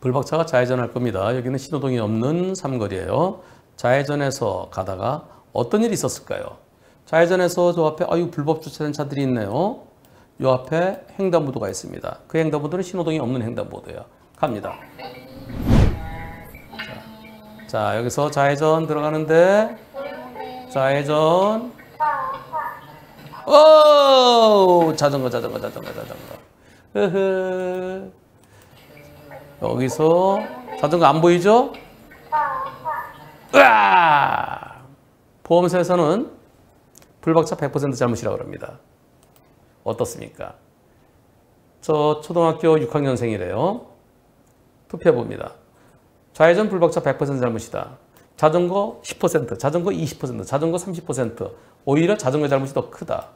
불박차가 좌회전할 겁니다. 여기는 신호등이 없는 삼거리예요. 좌회전해서 가다가 어떤 일이 있었을까요? 좌회전해서 저 앞에 불법 주차된 차들이 있네요. 이 앞에 횡단보도가 있습니다. 그 횡단보도는 신호등이 없는 횡단보도예요. 갑니다. 자, 여기서 좌회전 들어가는데 좌회전. 오! 자전거. 여기서 자전거 안 보이죠? 으아! 보험사에서는 불박차 100% 잘못이라고 합니다. 어떻습니까? 저 초등학교 6학년생이래요. 투표해봅니다. 좌회전 불박차 100% 잘못이다. 자전거 10%, 자전거 20%, 자전거 30%. 오히려 자전거 잘못이 더 크다.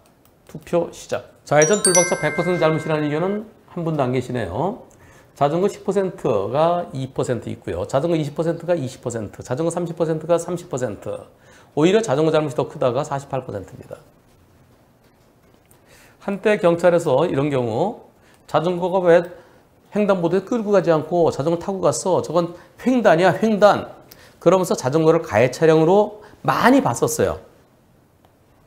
투표 시작. 좌회전 불박차 100% 잘못이라는 의견은 한 분도 안 계시네요. 자전거 10%가 2% 있고요. 자전거 20%가 20%, 자전거 30%가 30%. 오히려 자전거 잘못이 더 크다가 48%입니다. 한때 경찰에서 이런 경우 자전거가 왜 횡단보도에 끌고 가지 않고 자전거 타고 갔어? 저건 횡단이야, 횡단. 그러면서 자전거를 가해 차량으로 많이 봤었어요.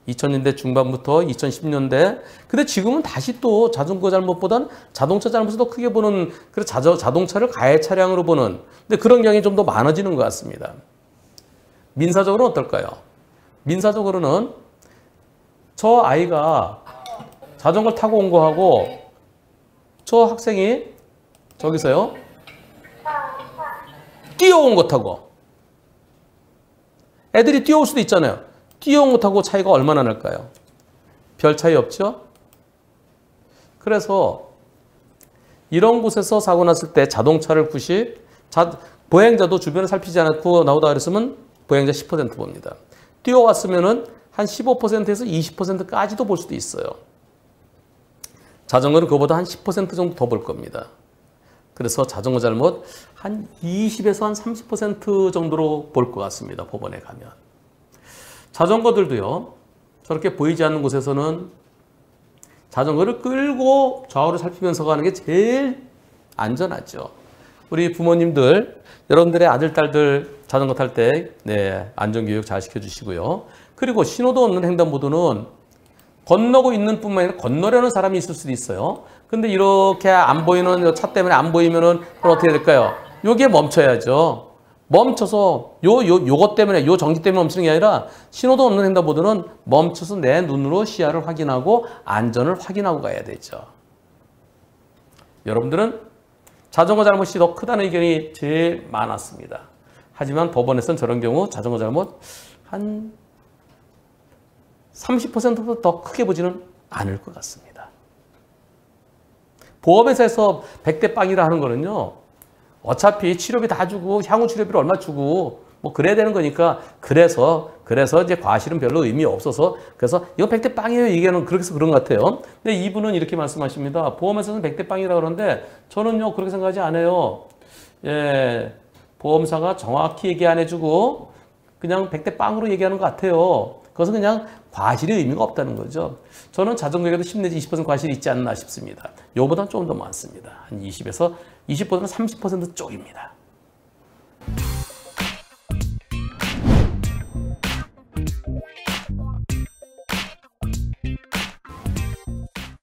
2000년대 중반부터 2010년대. 근데 지금은 다시 또 자전거 잘못보단 자동차 잘못을 더 크게 보는, 그래서 자동차를 가해 차량으로 보는, 근데 그런 경향이 좀 더 많아지는 것 같습니다. 민사적으로는 어떨까요? 민사적으로는 저 아이가 자전거를 타고 온 거하고 저 학생이 저기서요 뛰어온 것하고, 애들이 뛰어올 수도 있잖아요. 뛰어온 것하고 차이가 얼마나 날까요? 별 차이 없죠? 그래서 이런 곳에서 사고 났을 때 자동차를 보행자도 주변을 살피지 않고 나오다 그랬으면 보행자 10% 봅니다. 뛰어왔으면은 한 15%에서 20%까지도 볼 수도 있어요. 자전거는 그거보다 한 10% 정도 더 볼 겁니다. 그래서 자전거 잘못 한 20에서 한 30% 정도로 볼 것 같습니다. 법원에 가면. 자전거들도요. 저렇게 보이지 않는 곳에서는 자전거를 끌고 좌우를 살피면서 가는 게 제일 안전하죠. 우리 부모님들, 여러분들의 아들, 딸들 자전거 탈 때 안전교육 잘 시켜주시고요. 그리고 신호도 없는 횡단보도는 건너고 있는 뿐만 아니라 건너려는 사람이 있을 수도 있어요. 근데 이렇게 안 보이는 차 때문에 안 보이면은 그럼 어떻게 될까요? 여기에 멈춰야죠. 멈춰서 요것 때문에, 요 전기 때문에 멈추는 게 아니라 신호도 없는 횡단보도는 멈춰서 내 눈으로 시야를 확인하고 안전을 확인하고 가야 되죠. 여러분들은 자전거 잘못이 더 크다는 의견이 제일 많았습니다. 하지만 법원에서는 저런 경우 자전거 잘못 한 30%보다 더 크게 보지는 않을 것 같습니다. 보험회사에서 100대 빵이라 하는 거는요. 어차피 치료비 다 주고 향후 치료비를 얼마 주고 뭐 그래야 되는 거니까 그래서 이제 과실은 별로 의미 없어서 그래서 이거 100대 빵이에요. 얘기하는 그렇게 해서 그런 것 같아요. 근데 이분은 이렇게 말씀하십니다. 보험회사는 100대 빵이라 그러는데 저는요 그렇게 생각하지 않아요. 예, 보험사가 정확히 얘기 안 해주고 그냥 100대 빵으로 얘기하는 것 같아요. 그것은 그냥 과실의 의미가 없다는 거죠. 저는 자전거에도 10 내지 20% 과실이 있지 않나 싶습니다. 이거보다는 조금 더 많습니다. 한 20에서 20보다는 30% 쪽입니다.